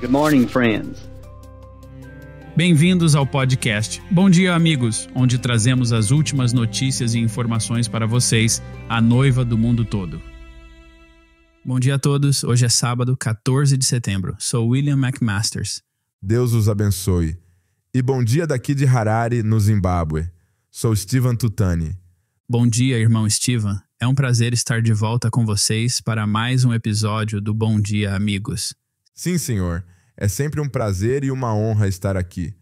Good morning, friends. Bem-vindos ao podcast Bom Dia, Amigos, onde trazemos as últimas notícias e informações para vocês, a noiva do mundo todo. Bom dia a todos, hoje é sábado, 14 de setembro. Sou William McMasters. Deus os abençoe. E bom dia daqui de Harare, no Zimbábue. Sou Steven Tutani. Bom dia, irmão Steven. É um prazer estar de volta com vocês para mais um episódio do Bom Dia, Amigos. Sim, senhor. É sempre um prazer e uma honra estar aqui.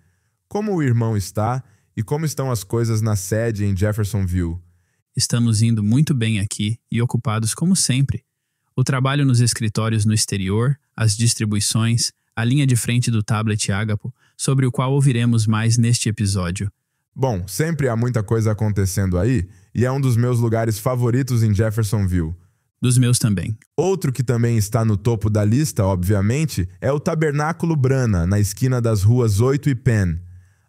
Como o irmão está e como estão as coisas na sede em Jeffersonville? Estamos indo muito bem aqui e ocupados como sempre. O trabalho nos escritórios no exterior, as distribuições, a linha de frente do tablet Agapo, sobre o qual ouviremos mais neste episódio. Bom, sempre há muita coisa acontecendo aí e é um dos meus lugares favoritos em Jeffersonville. Dos meus também. Outro que também está no topo da lista, obviamente, é o Tabernáculo Brana, na esquina das ruas 8 e Penn.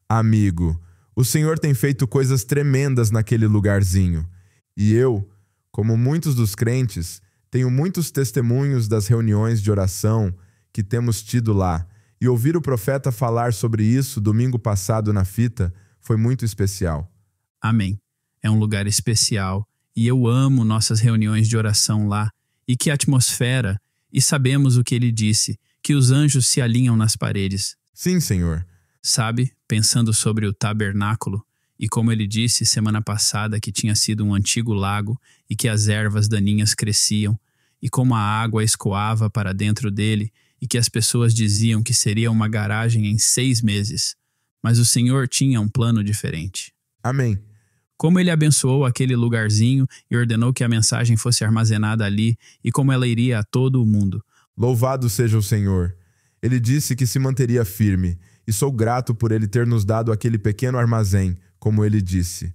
Amigo, o Senhor tem feito coisas tremendas naquele lugarzinho. E eu, como muitos dos crentes, tenho muitos testemunhos das reuniões de oração que temos tido lá. E ouvir o profeta falar sobre isso domingo passado na fita foi muito especial. Amém. É um lugar especial. E eu amo nossas reuniões de oração lá, e que atmosfera, e sabemos o que ele disse, que os anjos se alinham nas paredes. Sim, Senhor. Sabe, pensando sobre o tabernáculo, e como ele disse semana passada que tinha sido um antigo lago e que as ervas daninhas cresciam, e como a água escoava para dentro dele, e que as pessoas diziam que seria uma garagem em 6 meses. Mas o Senhor tinha um plano diferente. Amém. Como ele abençoou aquele lugarzinho e ordenou que a mensagem fosse armazenada ali e como ela iria a todo o mundo. Louvado seja o Senhor. Ele disse que se manteria firme, e sou grato por ele ter nos dado aquele pequeno armazém, como ele disse.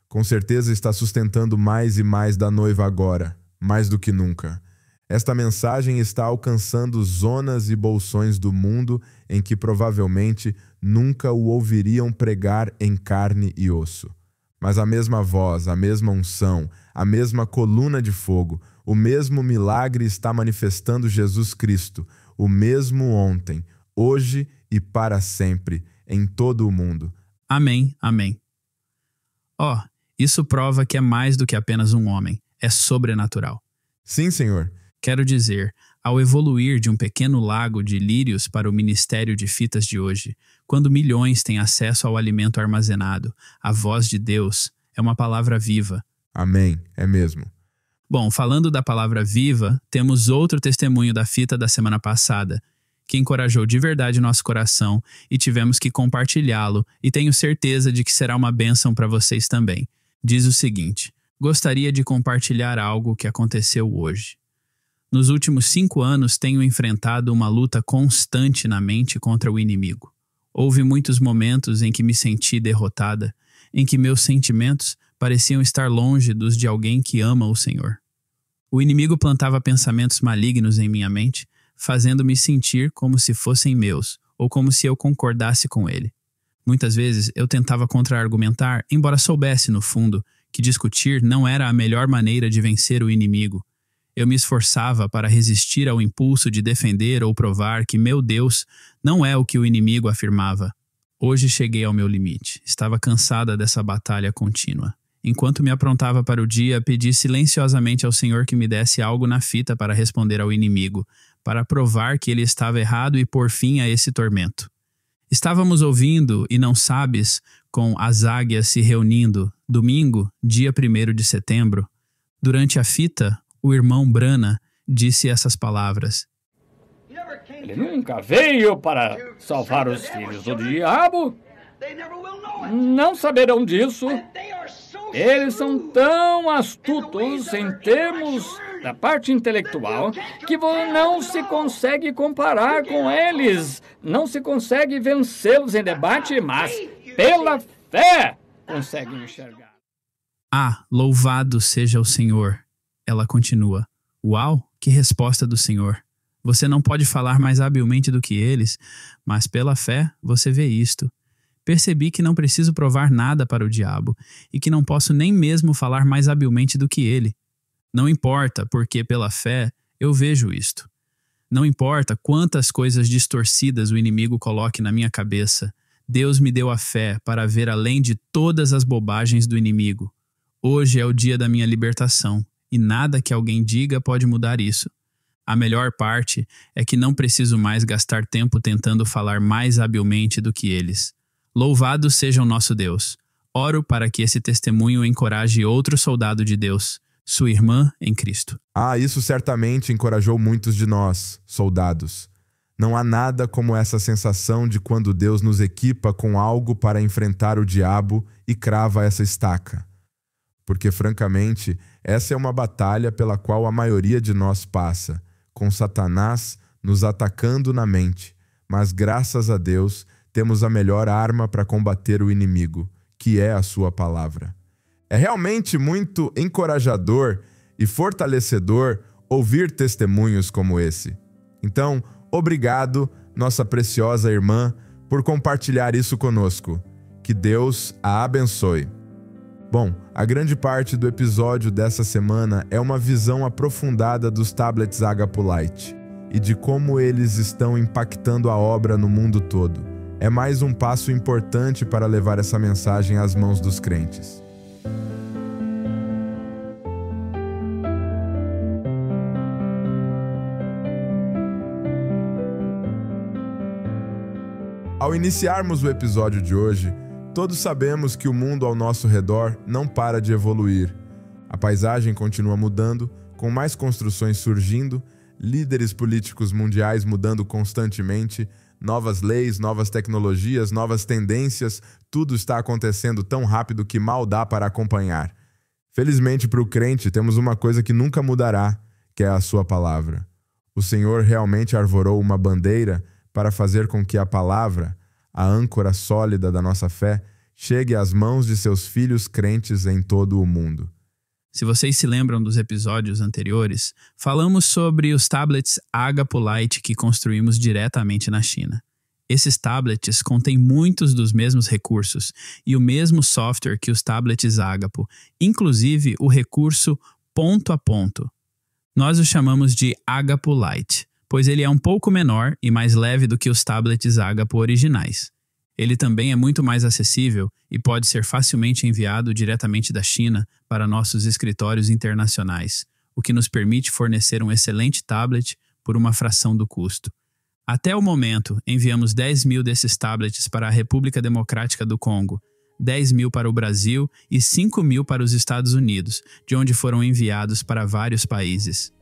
Com certeza está sustentando mais e mais da noiva agora, mais do que nunca. Esta mensagem está alcançando zonas e bolsões do mundo em que provavelmente nunca o ouviriam pregar em carne e osso. Mas a mesma voz, a mesma unção, a mesma coluna de fogo, o mesmo milagre está manifestando Jesus Cristo, o mesmo ontem, hoje e para sempre, em todo o mundo. Amém, amém. Isso prova que é mais do que apenas um homem, é sobrenatural. Sim, Senhor. Quero dizer, ao evoluir de um pequeno lago de lírios para o ministério de fitas de hoje, quando milhões têm acesso ao alimento armazenado, a voz de Deus é uma palavra viva. Amém, é mesmo. Bom, falando da palavra viva, temos outro testemunho da fita da semana passada, que encorajou de verdade nosso coração e tivemos que compartilhá-lo, e tenho certeza de que será uma bênção para vocês também. Diz o seguinte: gostaria de compartilhar algo que aconteceu hoje. Nos últimos 5 anos tenho enfrentado uma luta constante na mente contra o inimigo. Houve muitos momentos em que me senti derrotada, em que meus sentimentos pareciam estar longe dos de alguém que ama o Senhor. O inimigo plantava pensamentos malignos em minha mente, fazendo-me sentir como se fossem meus, ou como se eu concordasse com ele. Muitas vezes eu tentava contra-argumentar, embora soubesse, no fundo, que discutir não era a melhor maneira de vencer o inimigo. Eu me esforçava para resistir ao impulso de defender ou provar que meu Deus não é o que o inimigo afirmava. Hoje cheguei ao meu limite. Estava cansada dessa batalha contínua. Enquanto me aprontava para o dia, pedi silenciosamente ao Senhor que me desse algo na fita para responder ao inimigo, para provar que ele estava errado e pôr fim a esse tormento. Estávamos ouvindo, e não sabes, com as águias se reunindo, domingo, dia 1º de setembro. Durante a fita, o irmão Brana disse essas palavras. Ele nunca veio para salvar os filhos do diabo. Não saberão disso. Eles são tão astutos em termos da parte intelectual que não se consegue comparar com eles. Não se consegue vencê-los em debate, mas pela fé conseguem enxergar. Louvado seja o Senhor. Ela continua. Uau, que resposta do Senhor. Você não pode falar mais habilmente do que eles, mas pela fé você vê isto. Percebi que não preciso provar nada para o diabo e que não posso nem mesmo falar mais habilmente do que ele. Não importa, porque pela fé eu vejo isto. Não importa quantas coisas distorcidas o inimigo coloque na minha cabeça, Deus me deu a fé para ver além de todas as bobagens do inimigo. Hoje é o dia da minha libertação, e nada que alguém diga pode mudar isso. A melhor parte é que não preciso mais gastar tempo tentando falar mais habilmente do que eles. Louvado seja o nosso Deus. Oro para que esse testemunho encoraje outro soldado de Deus, sua irmã em Cristo. Isso certamente encorajou muitos de nós, soldados. Não há nada como essa sensação de quando Deus nos equipa com algo para enfrentar o diabo e crava essa estaca. Porque, francamente, essa é uma batalha pela qual a maioria de nós passa, com Satanás nos atacando na mente. Mas, graças a Deus, temos a melhor arma para combater o inimigo, que é a sua palavra. É realmente muito encorajador e fortalecedor ouvir testemunhos como esse. Então, obrigado, nossa preciosa irmã, por compartilhar isso conosco. Que Deus a abençoe. Bom, a grande parte do episódio dessa semana é uma visão aprofundada dos tablets Agapo Light e de como eles estão impactando a obra no mundo todo. É mais um passo importante para levar essa mensagem às mãos dos crentes. Ao iniciarmos o episódio de hoje, todos sabemos que o mundo ao nosso redor não para de evoluir. A paisagem continua mudando, com mais construções surgindo, líderes políticos mundiais mudando constantemente, novas leis, novas tecnologias, novas tendências, tudo está acontecendo tão rápido que mal dá para acompanhar. Felizmente para o crente temos uma coisa que nunca mudará, que é a sua palavra. O Senhor realmente arvorou uma bandeira para fazer com que a palavra, a âncora sólida da nossa fé, chegue às mãos de seus filhos crentes em todo o mundo. Se vocês se lembram dos episódios anteriores, falamos sobre os tablets Agapo Light que construímos diretamente na China. Esses tablets contêm muitos dos mesmos recursos e o mesmo software que os tablets Agapo, inclusive o recurso ponto a ponto. Nós o chamamos de Agapo Light, pois ele é um pouco menor e mais leve do que os tablets Agapo originais. Ele também é muito mais acessível e pode ser facilmente enviado diretamente da China para nossos escritórios internacionais, o que nos permite fornecer um excelente tablet por uma fração do custo. Até o momento, enviamos 10.000 desses tablets para a República Democrática do Congo, 10.000 para o Brasil e 5.000 para os Estados Unidos, de onde foram enviados para vários países.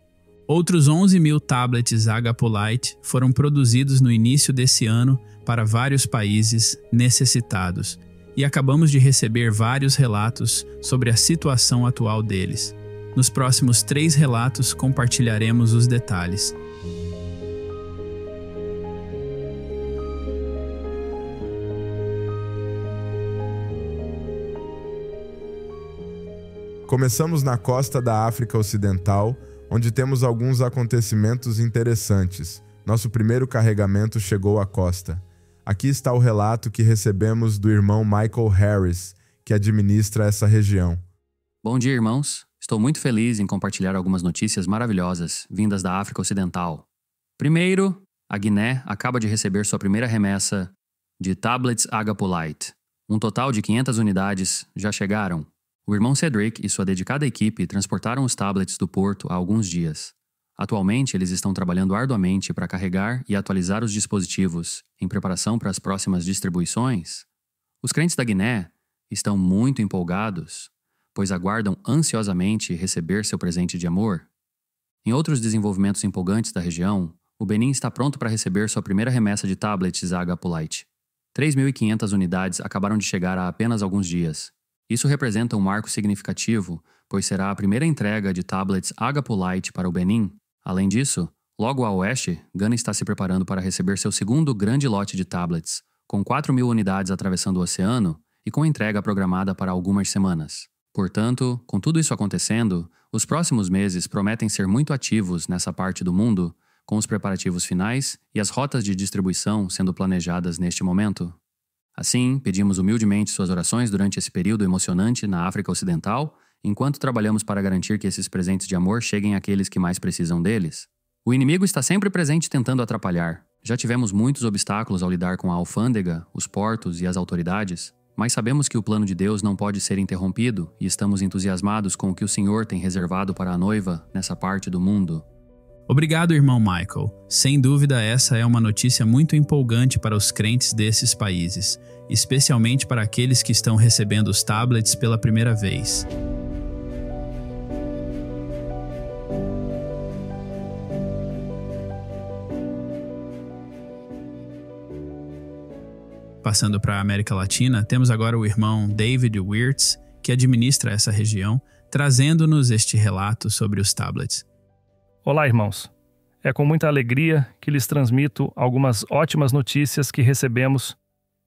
Outros 11.000 tablets Agapo Light foram produzidos no início desse ano para vários países necessitados, e acabamos de receber vários relatos sobre a situação atual deles. Nos próximos 3 relatos compartilharemos os detalhes. Começamos na costa da África Ocidental, onde temos alguns acontecimentos interessantes. Nosso primeiro carregamento chegou à costa. Aqui está o relato que recebemos do irmão Michael Harris, que administra essa região. Bom dia, irmãos. Estou muito feliz em compartilhar algumas notícias maravilhosas vindas da África Ocidental. Primeiro, a Guiné acaba de receber sua primeira remessa de tablets Agapo Light. Um total de 500 unidades já chegaram. O irmão Cedric e sua dedicada equipe transportaram os tablets do porto há alguns dias. Atualmente, eles estão trabalhando arduamente para carregar e atualizar os dispositivos, em preparação para as próximas distribuições. Os crentes da Guiné estão muito empolgados, pois aguardam ansiosamente receber seu presente de amor. Em outros desenvolvimentos empolgantes da região, o Benin está pronto para receber sua primeira remessa de tablets Agapo Light. 3.500 unidades acabaram de chegar há apenas alguns dias. Isso representa um marco significativo, pois será a primeira entrega de tablets Agapo Light para o Benin. Além disso, logo a oeste, Gana está se preparando para receber seu segundo grande lote de tablets, com 4.000 unidades atravessando o oceano e com entrega programada para algumas semanas. Portanto, com tudo isso acontecendo, os próximos meses prometem ser muito ativos nessa parte do mundo, com os preparativos finais e as rotas de distribuição sendo planejadas neste momento. Assim, pedimos humildemente suas orações durante esse período emocionante na África Ocidental, enquanto trabalhamos para garantir que esses presentes de amor cheguem àqueles que mais precisam deles. O inimigo está sempre presente tentando atrapalhar. Já tivemos muitos obstáculos ao lidar com a alfândega, os portos e as autoridades, mas sabemos que o plano de Deus não pode ser interrompido e estamos entusiasmados com o que o Senhor tem reservado para a noiva nessa parte do mundo. Obrigado, irmão Michael. Sem dúvida, essa é uma notícia muito empolgante para os crentes desses países, especialmente para aqueles que estão recebendo os tablets pela primeira vez. Passando para a América Latina, temos agora o irmão David Wirtz, que administra essa região, trazendo-nos este relato sobre os tablets. Olá, irmãos. É com muita alegria que lhes transmito algumas ótimas notícias que recebemos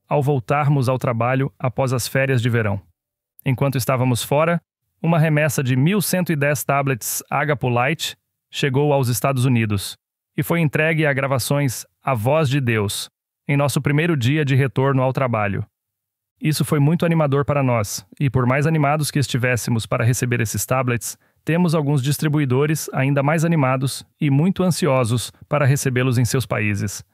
ao voltarmos ao trabalho após as férias de verão. Enquanto estávamos fora, uma remessa de 1.110 tablets Agapo Lite chegou aos Estados Unidos e foi entregue a gravações A Voz de Deus, em nosso primeiro dia de retorno ao trabalho. Isso foi muito animador para nós, e por mais animados que estivéssemos para receber esses tablets, temos alguns distribuidores ainda mais animados e muito ansiosos para recebê-los em seus países.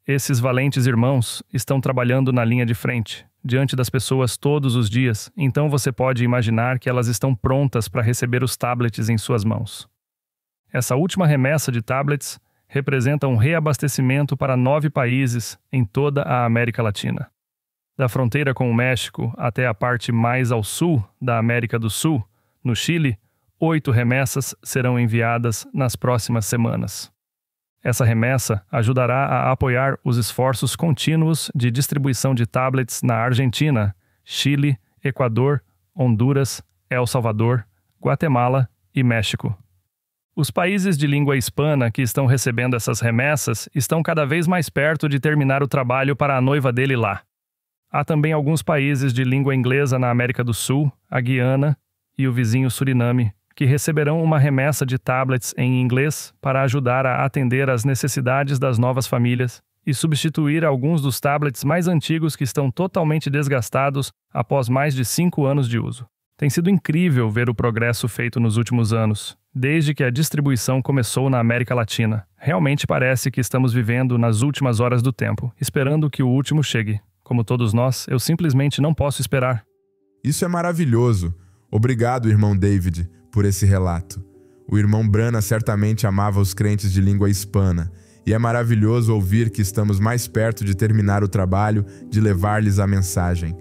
Esses valentes irmãos estão trabalhando na linha de frente, diante das pessoas todos os dias, então você pode imaginar que elas estão prontas para receber os tablets em suas mãos. Essa última remessa de tablets representa um reabastecimento para 9 países em toda a América Latina. Da fronteira com o México até a parte mais ao sul da América do Sul, no Chile, 8 remessas serão enviadas nas próximas semanas. Essa remessa ajudará a apoiar os esforços contínuos de distribuição de tablets na Argentina, Chile, Equador, Honduras, El Salvador, Guatemala e México. Os países de língua hispana que estão recebendo essas remessas estão cada vez mais perto de terminar o trabalho para a noiva dele lá. Há também alguns países de língua inglesa na América do Sul, a Guiana e o vizinho Suriname, que receberão uma remessa de tablets em inglês para ajudar a atender às necessidades das novas famílias e substituir alguns dos tablets mais antigos que estão totalmente desgastados após mais de 5 anos de uso. Tem sido incrível ver o progresso feito nos últimos anos, desde que a distribuição começou na América Latina. Realmente parece que estamos vivendo nas últimas horas do tempo, esperando que o último chegue. Como todos nós, eu simplesmente não posso esperar. Isso é maravilhoso. Obrigado, irmão David, por esse relato. O irmão Brana certamente amava os crentes de língua hispana, e é maravilhoso ouvir que estamos mais perto de terminar o trabalho de levar-lhes a mensagem.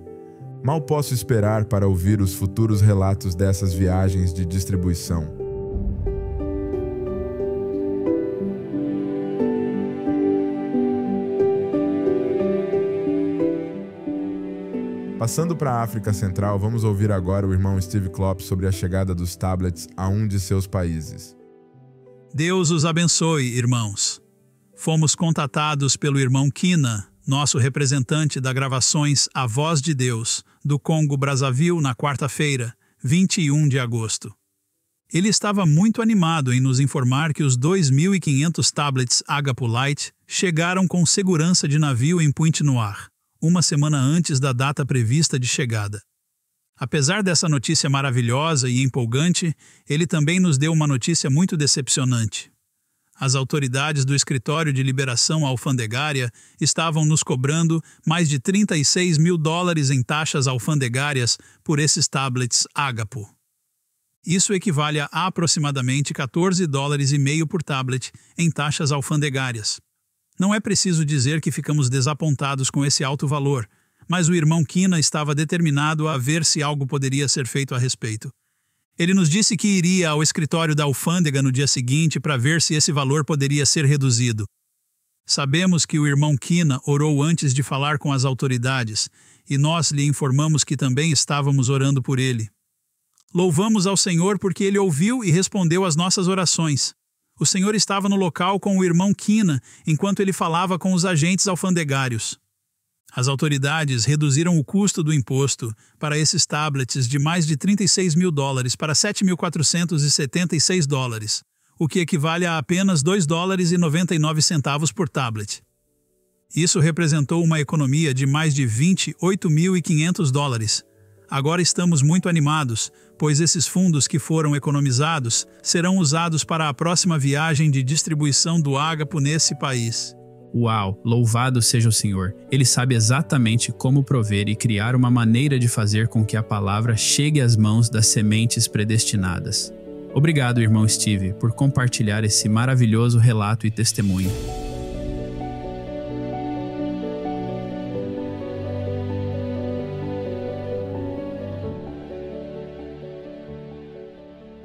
Mal posso esperar para ouvir os futuros relatos dessas viagens de distribuição. Passando para a África Central, vamos ouvir agora o irmão Steve Klopp sobre a chegada dos tablets a um de seus países. Deus os abençoe, irmãos. Fomos contatados pelo irmão Kina, nosso representante da gravações A Voz de Deus, do Congo-Brazzaville, na quarta-feira, 21 de agosto. Ele estava muito animado em nos informar que os 2.500 tablets Agapo Lite chegaram com segurança de navio em Pointe-Noire, uma semana antes da data prevista de chegada. Apesar dessa notícia maravilhosa e empolgante, ele também nos deu uma notícia muito decepcionante. As autoridades do Escritório de Liberação Alfandegária estavam nos cobrando mais de $36 mil em taxas alfandegárias por esses tablets Agapo. Isso equivale a aproximadamente $14,5 por tablet em taxas alfandegárias. Não é preciso dizer que ficamos desapontados com esse alto valor, mas o irmão Kina estava determinado a ver se algo poderia ser feito a respeito. Ele nos disse que iria ao escritório da alfândega no dia seguinte para ver se esse valor poderia ser reduzido. Sabemos que o irmão Kina orou antes de falar com as autoridades, e nós lhe informamos que também estávamos orando por ele. Louvamos ao Senhor porque ele ouviu e respondeu às nossas orações. O Senhor estava no local com o irmão Kina enquanto ele falava com os agentes alfandegários. As autoridades reduziram o custo do imposto para esses tablets de mais de $36 mil para $7.476, o que equivale a apenas $2,99 por tablet. Isso representou uma economia de mais de $28.500, Agora estamos muito animados, pois esses fundos que foram economizados serão usados para a próxima viagem de distribuição do ágapo nesse país. Uau, louvado seja o Senhor. Ele sabe exatamente como prover e criar uma maneira de fazer com que a palavra chegue às mãos das sementes predestinadas. Obrigado, irmão Steve, por compartilhar esse maravilhoso relato e testemunho.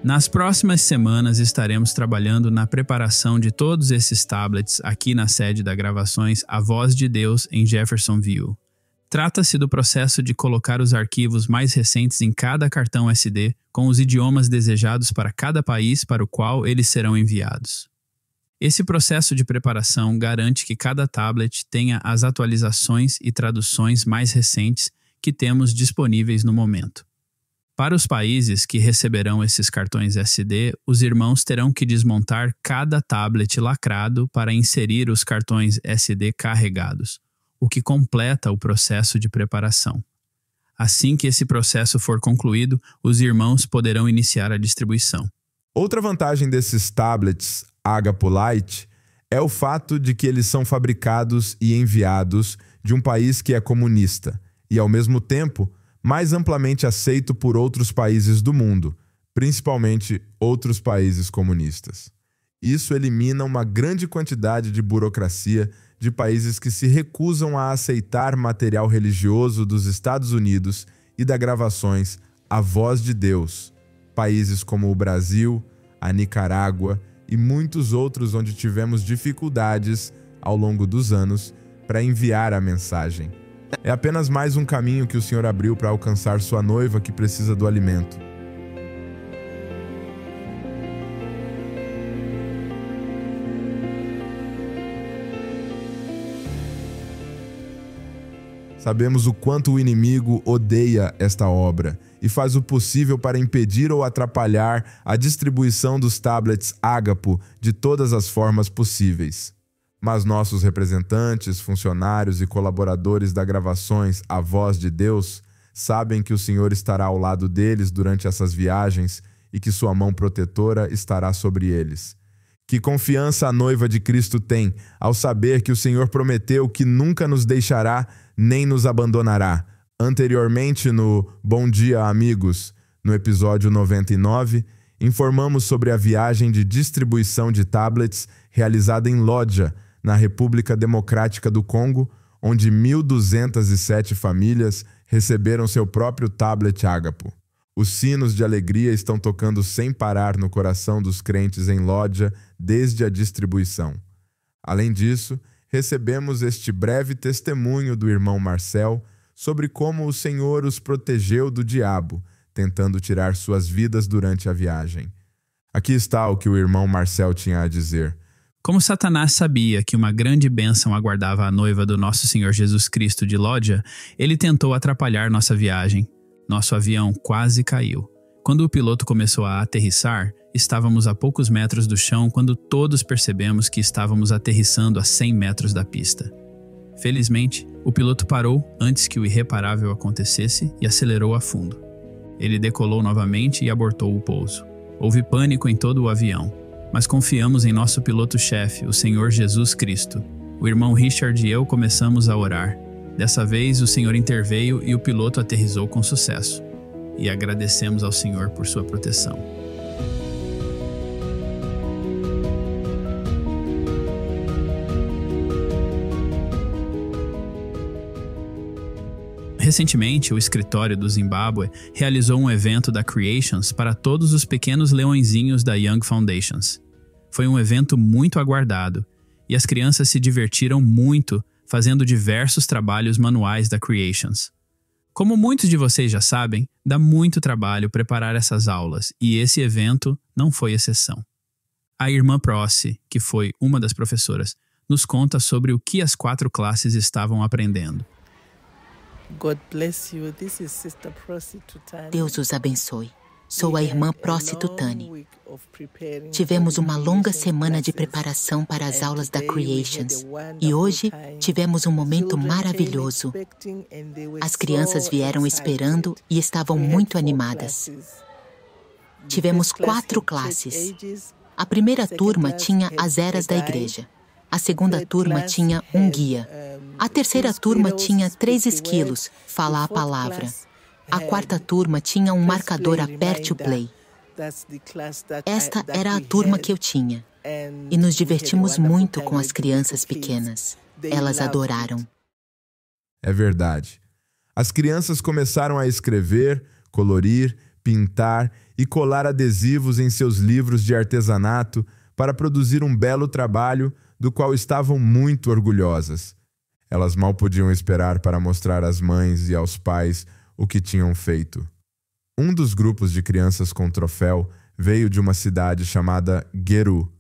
Nas próximas semanas estaremos trabalhando na preparação de todos esses tablets aqui na sede da Gravações A Voz de Deus em Jeffersonville. Trata-se do processo de colocar os arquivos mais recentes em cada cartão SD com os idiomas desejados para cada país para o qual eles serão enviados. Esse processo de preparação garante que cada tablet tenha as atualizações e traduções mais recentes que temos disponíveis no momento. Para os países que receberão esses cartões SD, os irmãos terão que desmontar cada tablet lacrado para inserir os cartões SD carregados, o que completa o processo de preparação. Assim que esse processo for concluído, os irmãos poderão iniciar a distribuição. Outra vantagem desses tablets Agapo Lite é o fato de que eles são fabricados e enviados de um país que é comunista e, ao mesmo tempo, mais amplamente aceito por outros países do mundo, principalmente outros países comunistas. Isso elimina uma grande quantidade de burocracia de países que se recusam a aceitar material religioso dos Estados Unidos e da Gravações A Voz de Deus, países como o Brasil, a Nicarágua e muitos outros onde tivemos dificuldades ao longo dos anos para enviar a mensagem. É apenas mais um caminho que o Senhor abriu para alcançar sua noiva que precisa do alimento. Sabemos o quanto o inimigo odeia esta obra e faz o possível para impedir ou atrapalhar a distribuição dos tablets Agapo de todas as formas possíveis. Mas nossos representantes, funcionários e colaboradores da Gravações A Voz de Deus sabem que o Senhor estará ao lado deles durante essas viagens e que sua mão protetora estará sobre eles. Que confiança a noiva de Cristo tem ao saber que o Senhor prometeu que nunca nos deixará nem nos abandonará. Anteriormente no Bom Dia, Amigos, no episódio 99, informamos sobre a viagem de distribuição de tablets realizada em Lodja, na República Democrática do Congo, onde 1.207 famílias receberam seu próprio tablet Agapo. Os sinos de alegria estão tocando sem parar no coração dos crentes em Lodja desde a distribuição. Além disso, recebemos este breve testemunho do irmão Marcel sobre como o Senhor os protegeu do diabo, tentando tirar suas vidas durante a viagem. Aqui está o que o irmão Marcel tinha a dizer. Como Satanás sabia que uma grande bênção aguardava a noiva do nosso Senhor Jesus Cristo de Lodja, ele tentou atrapalhar nossa viagem. Nosso avião quase caiu. Quando o piloto começou a aterrissar, estávamos a poucos metros do chão quando todos percebemos que estávamos aterrissando a 100 metros da pista. Felizmente, o piloto parou antes que o irreparável acontecesse e acelerou a fundo. Ele decolou novamente e abortou o pouso. Houve pânico em todo o avião. Mas confiamos em nosso piloto-chefe, o Senhor Jesus Cristo. O irmão Richard e eu começamos a orar. Dessa vez, o Senhor interveio e o piloto aterrissou com sucesso. E agradecemos ao Senhor por sua proteção. Recentemente, o escritório do Zimbábue realizou um evento da Creations para todos os pequenos leõezinhos da Young Foundations. Foi um evento muito aguardado, e as crianças se divertiram muito fazendo diversos trabalhos manuais da Creations. Como muitos de vocês já sabem, dá muito trabalho preparar essas aulas, e esse evento não foi exceção. A irmã Prossi, que foi uma das professoras, nos conta sobre o que as 4 classes estavam aprendendo. God bless you. This is Sister Prossi Tutani. Deus os abençoe. Sou a irmã Prosi Tutani. Tivemos uma longa semana de preparação para as aulas da Creations e hoje tivemos um momento maravilhoso. As crianças vieram esperando e estavam muito animadas. Tivemos 4 classes. A primeira turma tinha as eras da igreja. A segunda turma tinha um guia. A terceira turma tinha 3 esquilos, fala a palavra. A quarta turma tinha um marcador aperte o play. Esta era a turma que eu tinha. E nos divertimos muito com as crianças pequenas. Elas adoraram. É verdade. As crianças começaram a escrever, colorir, pintar e colar adesivos em seus livros de artesanato para produzir um belo trabalho do qual estavam muito orgulhosas. Elas mal podiam esperar para mostrar às mães e aos pais o que tinham feito. Um dos grupos de crianças com troféu veio de uma cidade chamada Geru.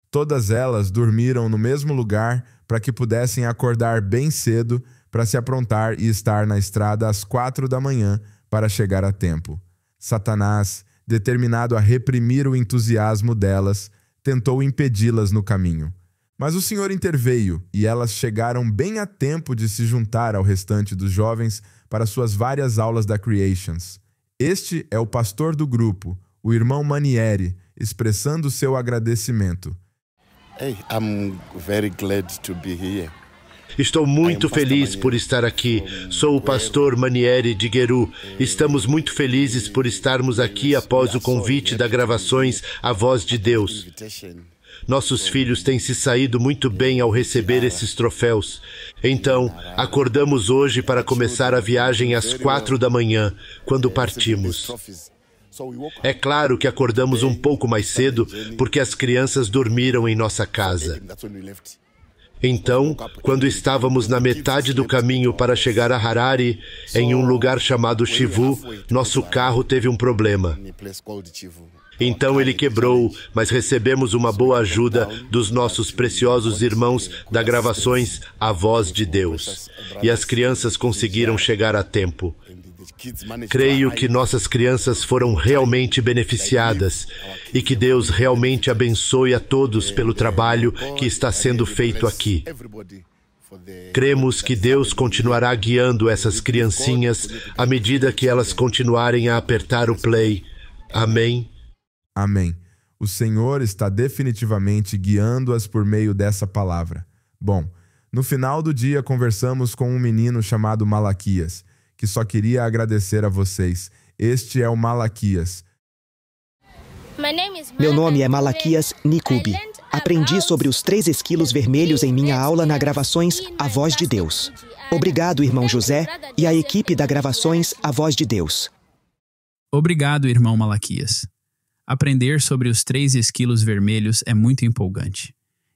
Todas elas dormiram no mesmo lugar para que pudessem acordar bem cedo para se aprontar e estar na estrada às 4 da manhã para chegar a tempo. Satanás, determinado a reprimir o entusiasmo delas, tentou impedi-las no caminho. Mas o Senhor interveio e elas chegaram bem a tempo de se juntar ao restante dos jovens para suas várias aulas da Creations. Este é o pastor do grupo, o irmão Manieri, expressando seu agradecimento. I'm very glad to be here. Estou muito feliz por estar aqui. Sou o pastor Manieri de Geru. Estamos muito felizes por estarmos aqui após o convite da Gravações A Voz de Deus. Nossos filhos têm se saído muito bem ao receber esses troféus. Então, acordamos hoje para começar a viagem às 4 da manhã, quando partimos. É claro que acordamos um pouco mais cedo, porque as crianças dormiram em nossa casa. Então, quando estávamos na metade do caminho para chegar a Harare, em um lugar chamado Chivu, nosso carro teve um problema. Então ele quebrou, mas recebemos uma boa ajuda dos nossos preciosos irmãos da Gravações A Voz de Deus. E as crianças conseguiram chegar a tempo. Creio que nossas crianças foram realmente beneficiadas e que Deus realmente abençoe a todos pelo trabalho que está sendo feito aqui. Cremos que Deus continuará guiando essas criancinhas à medida que elas continuarem a apertar o play. Amém. Amém. O Senhor está definitivamente guiando-as por meio dessa palavra. Bom, no final do dia conversamos com um menino chamado Malaquias, que só queria agradecer a vocês. Este é o Malaquias. Meu nome é Malaquias Nikubi. Aprendi sobre os 3 esquilos vermelhos em minha aula na Gravações A Voz de Deus. Obrigado, irmão José, e a equipe da Gravações A Voz de Deus. Obrigado, irmão Malaquias. Aprender sobre os 3 esquilos vermelhos é muito empolgante.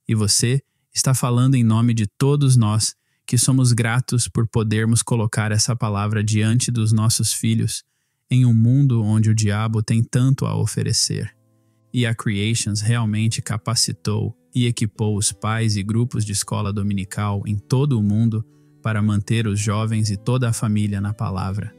E você está falando em nome de todos nós que somos gratos por podermos colocar essa palavra diante dos nossos filhos em um mundo onde o diabo tem tanto a oferecer. E a Creations realmente capacitou e equipou os pais e grupos de escola dominical em todo o mundo para manter os jovens e toda a família na palavra.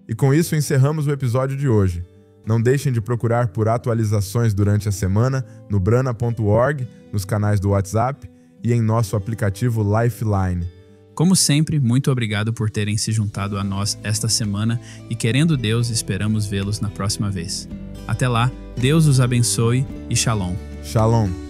E com isso encerramos o episódio de hoje. Não deixem de procurar por atualizações durante a semana no brana.org, nos canais do WhatsApp e em nosso aplicativo Lifeline. Como sempre, muito obrigado por terem se juntado a nós esta semana e, querendo Deus, esperamos vê-los na próxima vez. Até lá, Deus os abençoe e Shalom. Shalom.